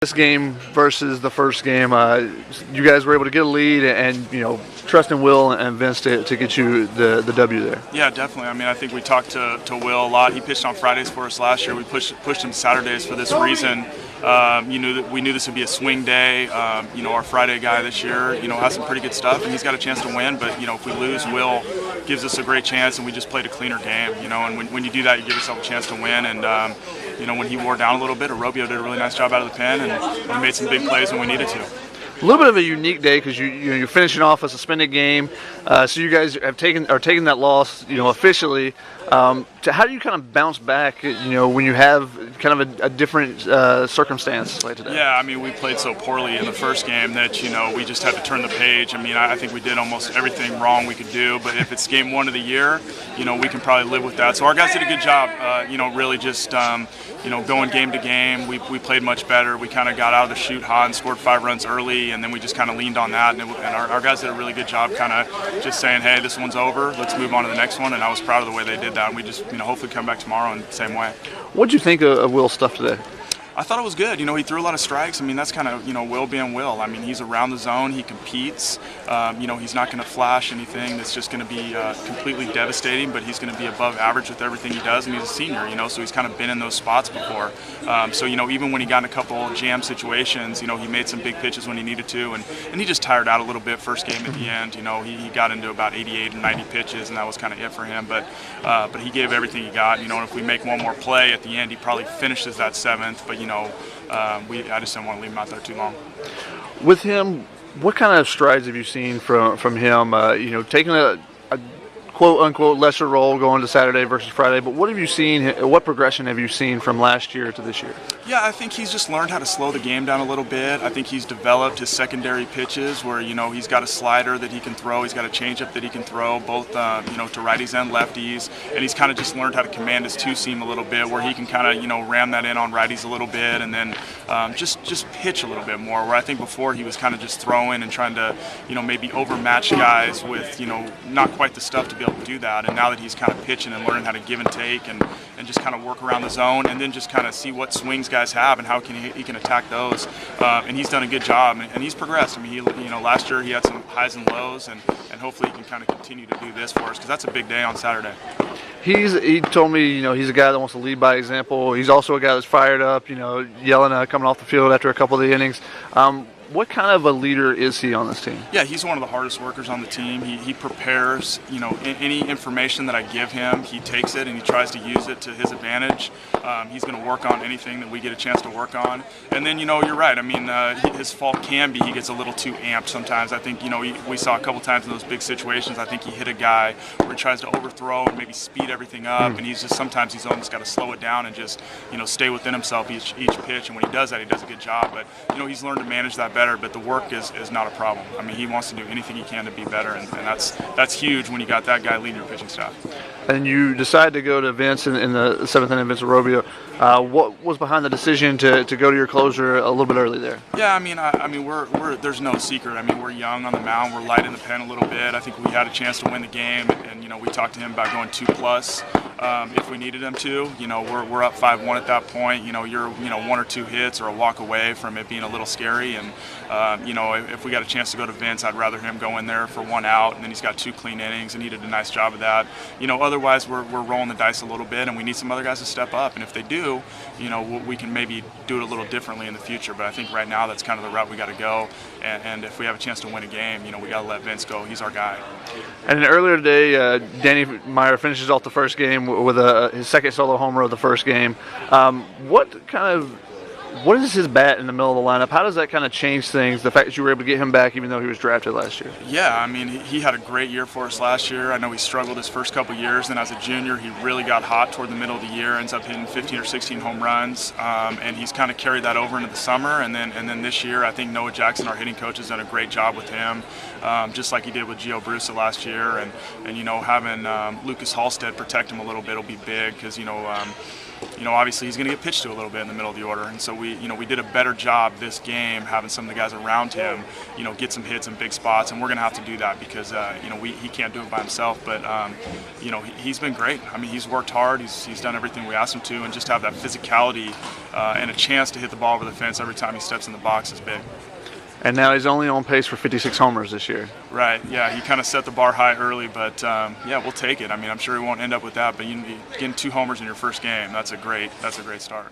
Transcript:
This game versus the first game, you guys were able to get a lead and trusting Will and Vince to get you the W there. Yeah, definitely. I mean, I think we talked to Will a lot. He pitched on Fridays for us last year. We pushed him Saturdays for this reason. We knew this would be a swing day. Our Friday guy this year, has some pretty good stuff, and he's got a chance to win. But if we lose, Will gives us a great chance, and we just played a cleaner game. And when you do that, you give yourself a chance to win. And when he wore down a little bit, Robio did a really nice job out of the pen, and we made some big plays when we needed to. A little bit of a unique day because you're finishing off a suspended game, so you guys are taking that loss, officially. How do you kind of bounce back, when you have kind of a different circumstance like today? Yeah, I mean, we played so poorly in the first game that we just had to turn the page. I mean, I think we did almost everything wrong we could do. But if it's game one of the year, we can probably live with that. So our guys did a good job, really just going game to game. We played much better. We kind of got out of the chute hot and scored 5 runs early, and then we just kind of leaned on that. And our guys did a really good job kind of just saying, hey, this one's over. Let's move on to the next one. And I was proud of the way they did that. And we just, hopefully come back tomorrow in the same way. What did you think of Will's stuff today? I thought it was good. He threw a lot of strikes. I mean, that's kind of, Will being Will. I mean, he's around the zone. He competes. He's not going to flash anything that's just going to be completely devastating, but he's going to be above average with everything he does, and he's a senior, so he's kind of been in those spots before. So, even when he got in a couple jam situations, he made some big pitches when he needed to, and he just tired out a little bit first game at the end. He got into about 88 and 90 pitches, and that was kind of it for him. But he gave everything he got. And if we make one more play at the end, he probably finishes that 7th. But I just didn't want to leave him out there too long. With him, what kind of strides have you seen from him? Taking a quote-unquote lesser role going to Saturday versus Friday, but what have you seen, what progression have you seen from last year to this year? Yeah, I think he's just learned how to slow the game down a little bit. I think he's developed his secondary pitches where, he's got a slider that he can throw, he's got a changeup that he can throw, both, to righties and lefties, and he's kind of just learned how to command his two-seam a little bit where he can kind of, ram that in on righties a little bit and then just pitch a little bit more, where I think before he was kind of just throwing and trying to, maybe overmatch guys with, not quite the stuff to be able to do that. And now that he's kind of pitching and learning how to give and take and just kind of work around the zone and then just kind of see what swings guys have and how he can attack those. And he's done a good job and he's progressed. I mean, last year he had some highs and lows and hopefully he can kind of continue to do this for us because that's a big day on Saturday. He told me, he's a guy that wants to lead by example. He's also a guy that's fired up, yelling coming off the field after a couple of the innings. What kind of a leader is he on this team? Yeah, he's one of the hardest workers on the team. He prepares, any information that I give him, he takes it and he tries to use it to his advantage. He's going to work on anything that we get a chance to work on. And then, you're right. I mean, his fault can be he gets a little too amped sometimes. I think, we saw a couple times in those big situations, I think he hit a guy where he tries to overthrow and maybe speed everything up. And sometimes he's almost got to slow it down and just, stay within himself each pitch. And when he does that, he does a good job. But, he's learned to manage that better, but the work is not a problem. I mean, he wants to do anything he can to be better, and that's huge when you got that guy leading your pitching staff. And you decided to go to Vince in the 7th inning, Vince Robio. What was behind the decision to go to your closer a little bit early there? Yeah, I mean, we're there's no secret. I mean, we're young on the mound. We're light in the pen a little bit. I think we had a chance to win the game, and we talked to him about going 2+ if we needed him to. We're up 5-1 at that point. You're 1 or 2 hits or a walk away from it being a little scary. And if we got a chance to go to Vince, I'd rather him go in there for 1 out, and then he's got 2 clean innings, and he did a nice job of that. Otherwise we're rolling the dice a little bit, and we need some other guys to step up. And if they do, we can maybe do it a little differently in the future. But I think right now that's kind of the route we got to go. And if we have a chance to win a game, we got to let Vince go. He's our guy. And then earlier today, Danny Meyer finishes off the first game with his second solo homer of the first game. What is his bat in the middle of the lineup? How does that kind of change things, the fact that you were able to get him back even though he was drafted last year? Yeah, I mean, he had a great year for us last year. I know he struggled his first couple years, and as a junior, he really got hot toward the middle of the year, ends up hitting 15 or 16 home runs, and he's kind of carried that over into the summer. And then this year, I think Noah Jackson, our hitting coach, has done a great job with him, just like he did with Gio Brusa last year. And having Lucas Halstead protect him a little bit will be big because, obviously he's going to get pitched to a little bit in the middle of the order, and so we did a better job this game having some of the guys around him, get some hits in big spots, and we're going to have to do that because he can't do it by himself. But he's been great. I mean, he's worked hard. He's done everything we asked him to, and just have that physicality and a chance to hit the ball over the fence every time he steps in the box is big. And now he's only on pace for 56 homers this year. Right, yeah, he kind of set the bar high early, but yeah, we'll take it. I mean, I'm sure he won't end up with that, but getting 2 homers in your first game, that's a great start.